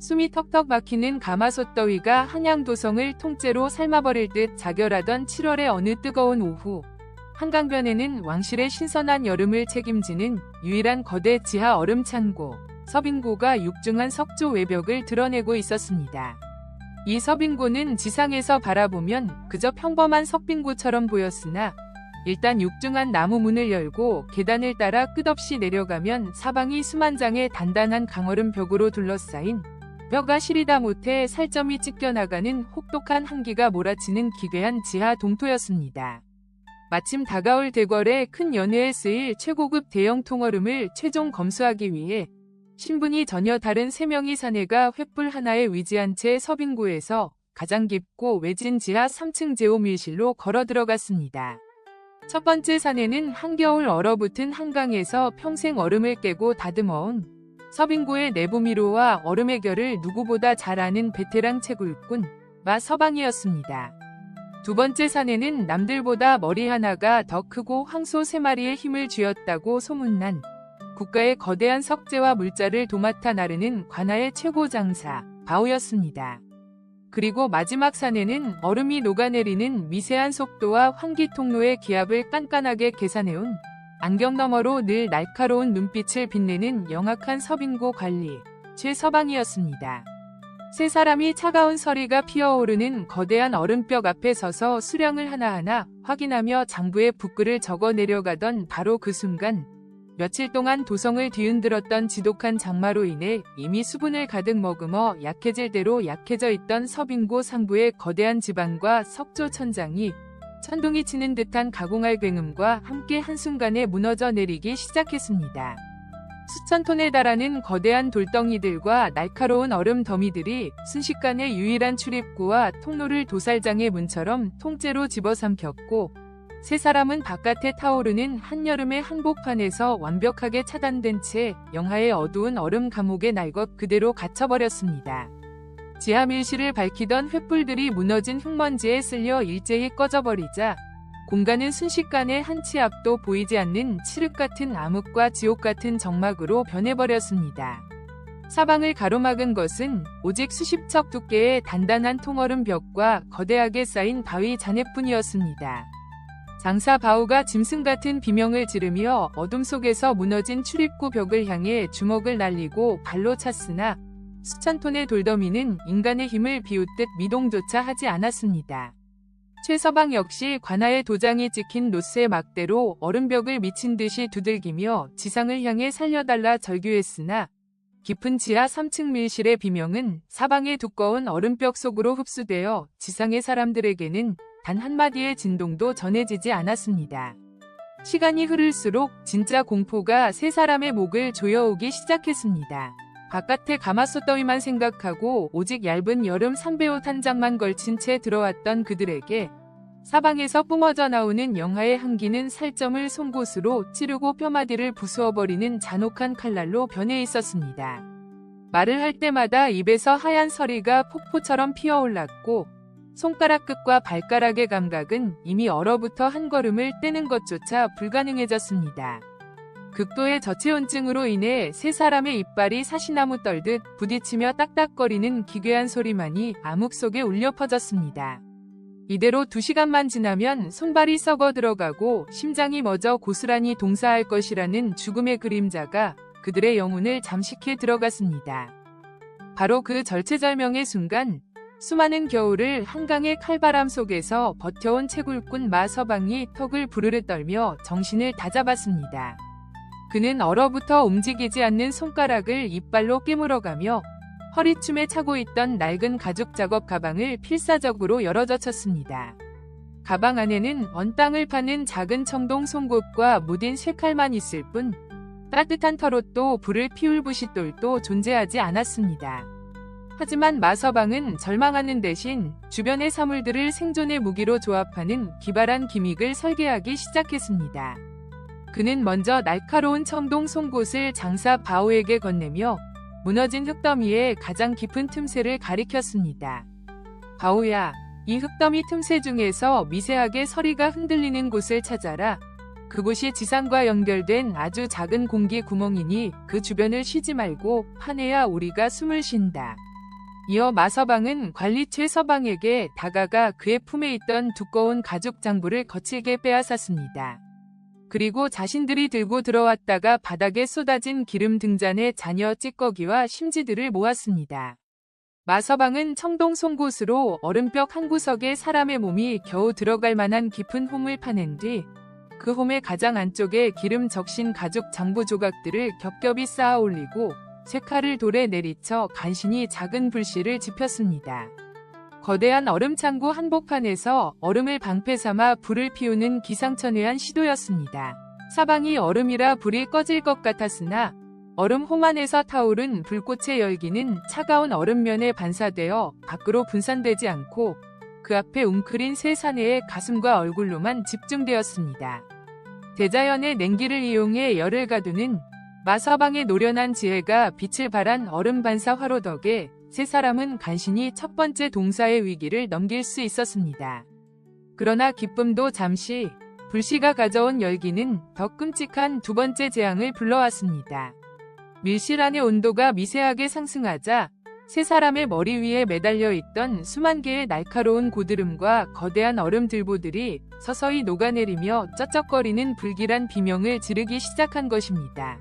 숨이 턱턱 막히는 가마솥더위가 한양도성을 통째로 삶아버릴 듯 자결하던 7월의 어느 뜨거운 오후, 한강변에는 왕실의 신선한 여름을 책임지는 유일한 거대 지하 얼음창고, 서빙고가 육중한 석조 외벽을 드러내고 있었습니다. 이 서빙고는 지상에서 바라보면 그저 평범한 석빙고처럼 보였으나 일단 육중한 나무 문을 열고 계단을 따라 끝없이 내려가면 사방이 수만 장의 단단한 강얼음 벽으로 둘러싸인 뼈가 시리다 못해 살점이 찢겨나가는 혹독한 한기가 몰아치는 기괴한 지하 동토였습니다. 마침 다가올 대궐의 큰 연회에 쓰일 최고급 대형 통얼음을 최종 검수하기 위해 신분이 전혀 다른 3명의 사내가 횃불 하나에 위지한 채 서빙고에서 가장 깊고 외진 지하 3층 제오밀실로 걸어 들어갔습니다. 첫 번째 사내는 한겨울 얼어붙은 한강에서 평생 얼음을 깨고 다듬어온 서빙고의 내부 미로와 얼음의 결을 누구보다 잘 아는 베테랑 채굴꾼 마 서방이었습니다. 두 번째 사내는 남들보다 머리 하나가 더 크고 황소 3마리의 힘을 쥐었다고 소문난 국가의 거대한 석재와 물자를 도맡아 나르는 관아의 최고 장사 바오였습니다. 그리고 마지막 사내는 얼음이 녹아내리는 미세한 속도와 환기 통로의 기압을 깐깐하게 계산해온 안경 너머로 늘 날카로운 눈빛을 빛내는 영악한 서빙고 관리 최서방이었습니다. 세 사람이 차가운 서리가 피어오르는 거대한 얼음벽 앞에 서서 수량을 하나하나 확인하며 장부에 붓글을 적어 내려가던 바로 그 순간 며칠 동안 도성을 뒤흔들었던 지독한 장마로 인해 이미 수분을 가득 머금어 약해질 대로 약해져 있던 서빙고 상부의 거대한 지반과 석조 천장이 천둥이 치는 듯한 가공할 굉음과 함께 한순간에 무너져 내리기 시작했습니다. 수천 톤에 달하는 거대한 돌덩이들과 날카로운 얼음 더미들이 순식간에 유일한 출입구와 통로를 도살장의 문처럼 통째로 집어삼켰고 세 사람은 바깥에 타오르는 한여름의 한복판에서 완벽하게 차단된 채 영하의 어두운 얼음 감옥에 날것 그대로 갇혀버렸습니다. 지하 밀실을 밝히던 횃불들이 무너진 흙먼지에 쓸려 일제히 꺼져버리자 공간은 순식간에 한 치 앞도 보이지 않는 칠흑 같은 암흑과 지옥 같은 정막으로 변해버렸습니다. 사방을 가로막은 것은 오직 수십 척 두께의 단단한 통얼음 벽과 거대하게 쌓인 바위 잔해뿐이었습니다. 장사 바오가 짐승 같은 비명을 지르며 어둠 속에서 무너진 출입구 벽을 향해 주먹을 날리고 발로 찼으나 수천 톤의 돌더미는 인간의 힘을 비웃듯 미동조차 하지 않았습니다. 최서방 역시 관아의 도장이 찍힌 노쇠 막대로 얼음벽을 미친 듯이 두들기며 지상을 향해 살려달라 절규했으나 깊은 지하 3층 밀실의 비명은 사방의 두꺼운 얼음벽 속으로 흡수되어 지상의 사람들에게는 단 한마디의 진동도 전해지지 않았습니다. 시간이 흐를수록 진짜 공포가 세 사람의 목을 조여오기 시작했습니다. 바깥의 가마솥 더위만 생각하고 오직 얇은 여름 삼배옷 한 장만 걸친 채 들어왔던 그들에게 사방에서 뿜어져 나오는 영하의 한기는 살점을 송곳으로 찌르고 뼈마디를 부수어버리는 잔혹한 칼날로 변해 있었습니다. 말을 할 때마다 입에서 하얀 서리가 폭포처럼 피어올랐고 손가락 끝과 발가락의 감각은 이미 얼어붙어 한 걸음을 떼는 것조차 불가능해졌습니다. 극도의 저체온증으로 인해 세 사람의 이빨이 사시나무 떨듯 부딪히며 딱딱거리는 기괴한 소리만이 암흑 속에 울려 퍼졌습니다. 이대로 2시간만 지나면 손발이 썩어 들어가고 심장이 멎어 고스란히 동사할 것이라는 죽음의 그림자가 그들의 영혼을 잠식해 들어갔습니다. 바로 그 절체절명의 순간 수많은 겨울을 한강의 칼바람 속에서 버텨온 채굴꾼 마 서방이 턱을 부르르 떨며 정신을 다잡았습니다. 그는 얼어붙어 움직이지 않는 손가락을 이빨로 깨물어가며 허리춤에 차고 있던 낡은 가죽 작업 가방을 필사적으로 열어젖혔습니다. 가방 안에는 언 땅을 파는 작은 청동 송곳과 무딘 쇠칼만 있을 뿐 따뜻한 털옷도 불을 피울 부싯돌도 존재하지 않았습니다. 하지만 마서방은 절망하는 대신 주변의 사물들을 생존의 무기로 조합하는 기발한 기믹을 설계하기 시작했습니다. 그는 먼저 날카로운 청동 송곳을 장사 바오에게 건네며 무너진 흙더미의 가장 깊은 틈새를 가리켰습니다. 바오야, 이 흙더미 틈새 중에서 미세하게 서리가 흔들리는 곳을 찾아라. 그곳이 지상과 연결된 아주 작은 공기 구멍이니 그 주변을 쉬지 말고 파내야 우리가 숨을 쉰다. 이어 마서방은 관리 최서방에게 다가가 그의 품에 있던 두꺼운 가죽 장부를 거칠게 빼앗았습니다. 그리고 자신들이 들고 들어왔다가 바닥에 쏟아진 기름 등잔에 자녀 찌꺼기와 심지들을 모았습니다. 마서방은 청동 송곳으로 얼음벽 한 구석에 사람의 몸이 겨우 들어갈 만한 깊은 홈을 파낸 뒤 그 홈의 가장 안쪽에 기름 적신 가죽 장부 조각들을 겹겹이 쌓아 올리고 쇠칼을 돌에 내리쳐 간신히 작은 불씨를 지폈습니다. 거대한 얼음창고 한복판에서 얼음을 방패 삼아 불을 피우는 기상천외한 시도였습니다. 사방이 얼음이라 불이 꺼질 것 같았으나 얼음 홈 안에서 타오른 불꽃의 열기는 차가운 얼음면에 반사되어 밖으로 분산되지 않고 그 앞에 웅크린 새 사내의 가슴과 얼굴로만 집중되었습니다. 대자연의 냉기를 이용해 열을 가두는 마서방의 노련한 지혜가 빛을 발한 얼음 반사 화로 덕에 세 사람은 간신히 첫 번째 동사의 위기를 넘길 수 있었습니다. 그러나 기쁨도 잠시, 불씨가 가져온 열기는 더 끔찍한 두 번째 재앙을 불러왔습니다. 밀실 안의 온도가 미세하게 상승하자 세 사람의 머리 위에 매달려 있던 수만 개의 날카로운 고드름과 거대한 얼음 들보들이 서서히 녹아내리며 쩍쩍거리는 불길한 비명을 지르기 시작한 것입니다.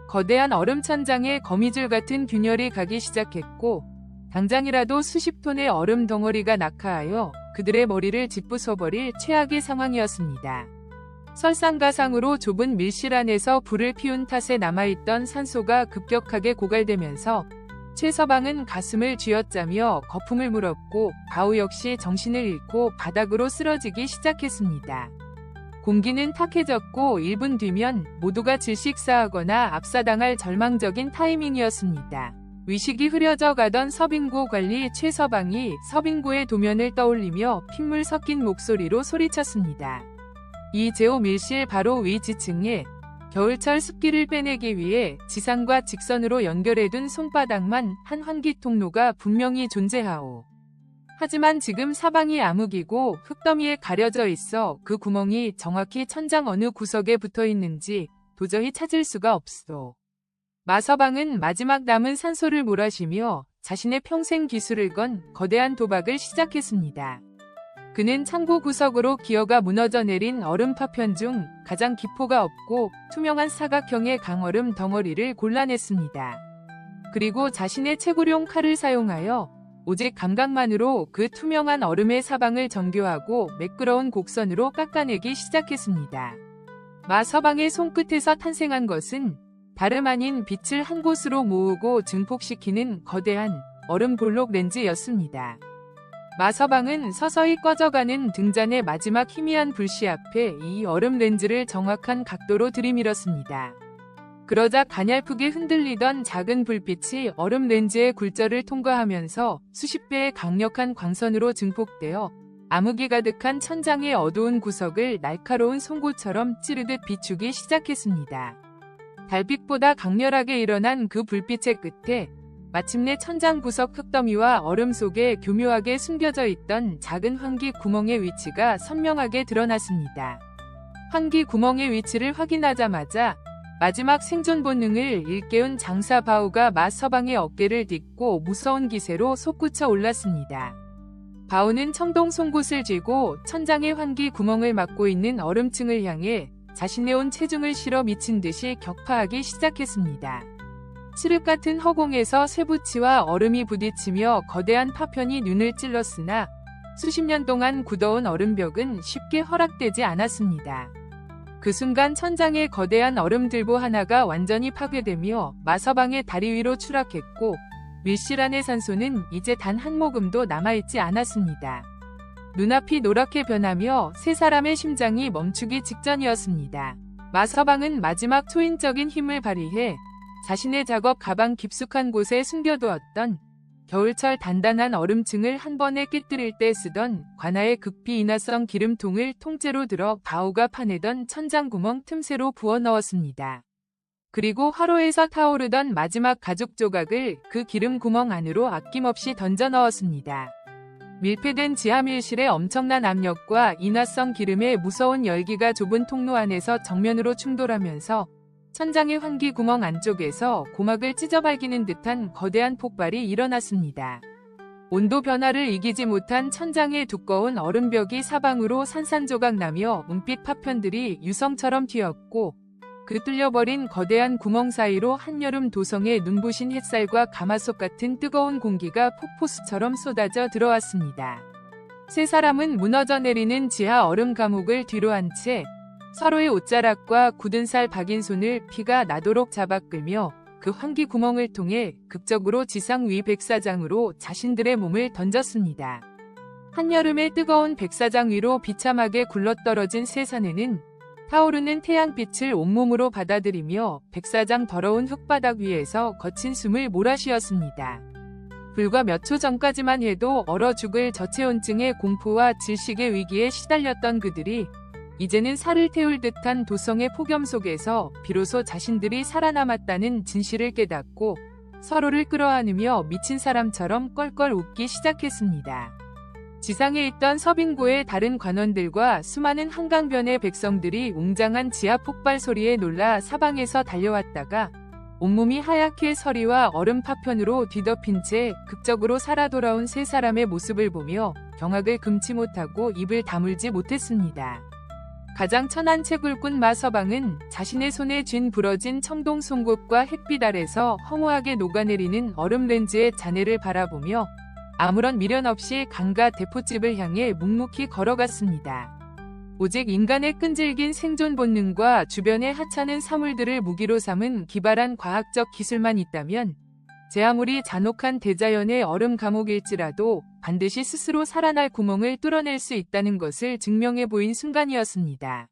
거대한 얼음 천장에 거미줄 같은 균열이 가기 시작했고 당장이라도 수십 톤의 얼음 덩어리가 낙하하여 그들의 머리를 짓부숴버릴 최악의 상황이었습니다. 설상가상으로 좁은 밀실 안에서 불을 피운 탓에 남아있던 산소가 급격하게 고갈되면서 최서방은 가슴을 쥐어짜며 거품을 물었고 바우 역시 정신을 잃고 바닥으로 쓰러지기 시작했습니다. 공기는 탁해졌고 1분 뒤면 모두가 질식사하거나 압사당할 절망적인 타이밍이었습니다. 의식이 흐려져 가던 서빙고 관리 최서방이 서빙고의 도면을 떠올리며 핏물 섞인 목소리로 소리쳤습니다. 이 제5 밀실 바로 위 지층에 겨울철 습기를 빼내기 위해 지상과 직선으로 연결해둔 손바닥만 한 환기 통로가 분명히 존재하오. 하지만 지금 사방이 암흑이고 흙더미에 가려져 있어 그 구멍이 정확히 천장 어느 구석에 붙어 있는지 도저히 찾을 수가 없소. 마서방은 마지막 남은 산소를 몰아쉬며 자신의 평생 기술을 건 거대한 도박을 시작했습니다. 그는 창고 구석으로 기어가 무너져 내린 얼음 파편 중 가장 기포가 없고 투명한 사각형의 강얼음 덩어리를 골라냈습니다. 그리고 자신의 채굴용 칼을 사용하여 오직 감각만으로 그 투명한 얼음의 사방을 정교하고 매끄러운 곡선으로 깎아내기 시작했습니다. 마서방의 손끝에서 탄생한 것은 다름 아닌 빛을 한 곳으로 모으고 증폭시키는 거대한 얼음 볼록 렌즈였습니다. 마서방은 서서히 꺼져가는 등잔의 마지막 희미한 불씨 앞에 이 얼음 렌즈를 정확한 각도로 들이밀었습니다. 그러자 가냘프게 흔들리던 작은 불빛이 얼음 렌즈의 굴절을 통과하면서 수십 배의 강력한 광선으로 증폭되어 암흑이 가득한 천장의 어두운 구석을 날카로운 송곳처럼 찌르듯 비추기 시작했습니다. 달빛보다 강렬하게 일어난 그 불빛의 끝에 마침내 천장 구석 흙더미와 얼음 속에 교묘하게 숨겨져 있던 작은 환기 구멍의 위치가 선명하게 드러났습니다. 환기 구멍의 위치를 확인하자마자 마지막 생존 본능을 일깨운 장사 바우가 마서방의 어깨를 딛고 무서운 기세로 솟구쳐 올랐습니다. 바우는 청동 송곳을 쥐고 천장의 환기 구멍을 막고 있는 얼음층을 향해 자신의 온 체중을 실어 미친 듯이 격파하기 시작했습니다. 칠흑 같은 허공에서 쇠붙이와 얼음이 부딪히며 거대한 파편이 눈을 찔렀으나 수십 년 동안 굳어온 얼음벽은 쉽게 허락되지 않았습니다. 그 순간 천장의 거대한 얼음들보 하나가 완전히 파괴되며 마서방의 다리 위로 추락했고 밀실 안의 산소는 이제 단 한 모금도 남아있지 않았습니다. 눈앞이 노랗게 변하며 세 사람의 심장이 멈추기 직전이었습니다. 마서방은 마지막 초인적인 힘을 발휘해 자신의 작업 가방 깊숙한 곳에 숨겨두었던 겨울철 단단한 얼음층을 한 번에 깨뜨릴 때 쓰던 관아의 극비 인화성 기름통을 통째로 들어 바우가 파내던 천장구멍 틈새로 부어 넣었습니다. 그리고 화로에서 타오르던 마지막 가죽 조각을 그 기름 구멍 안으로 아낌없이 던져 넣었습니다. 밀폐된 지하밀실의 엄청난 압력과 인화성 기름의 무서운 열기가 좁은 통로 안에서 정면으로 충돌하면서 천장의 환기 구멍 안쪽에서 고막을 찢어 발기는 듯한 거대한 폭발이 일어났습니다. 온도 변화를 이기지 못한 천장의 두꺼운 얼음벽이 사방으로 산산조각 나며 은빛 파편들이 유성처럼 튀었고 그 뚫려버린 거대한 구멍 사이로 한여름 도성의 눈부신 햇살과 가마솥 같은 뜨거운 공기가 폭포수처럼 쏟아져 들어왔습니다. 세 사람은 무너져 내리는 지하 얼음 감옥을 뒤로 한 채 서로의 옷자락과 굳은 살 박인 손을 피가 나도록 잡아 끌며 그 환기 구멍을 통해 극적으로 지상 위 백사장으로 자신들의 몸을 던졌습니다. 한여름의 뜨거운 백사장 위로 비참하게 굴러떨어진 세 사내는 타오르는 태양빛을 온몸으로 받아들이며 백사장 더러운 흙바닥 위에서 거친 숨을 몰아쉬었습니다. 불과 몇 초 전까지만 해도 얼어 죽을 저체온증의 공포와 질식의 위기에 시달렸던 그들이 이제는 살을 태울 듯한 도성의 폭염 속에서 비로소 자신들이 살아남았다는 진실을 깨닫고 서로를 끌어안으며 미친 사람처럼 껄껄 웃기 시작했습니다. 지상에 있던 서빙고의 다른 관원들과 수많은 한강변의 백성들이 웅장한 지하 폭발 소리에 놀라 사방에서 달려왔다가 온몸이 하얗게 서리와 얼음 파편으로 뒤덮인 채 극적으로 살아 돌아온 세 사람의 모습을 보며 경악을 금치 못하고 입을 다물지 못했습니다. 가장 천한 채굴꾼 마서방은 자신의 손에 쥔 부러진 청동 송곳과 햇빛 아래서 허무하게 녹아내리는 얼음 렌즈의 잔해를 바라보며 아무런 미련 없이 강가 대포집을 향해 묵묵히 걸어갔습니다. 오직 인간의 끈질긴 생존 본능과 주변의 하찮은 사물들을 무기로 삼은 기발한 과학적 기술만 있다면 제 아무리 잔혹한 대자연의 얼음 감옥일지라도 반드시 스스로 살아날 구멍을 뚫어낼 수 있다는 것을 증명해 보인 순간이었습니다.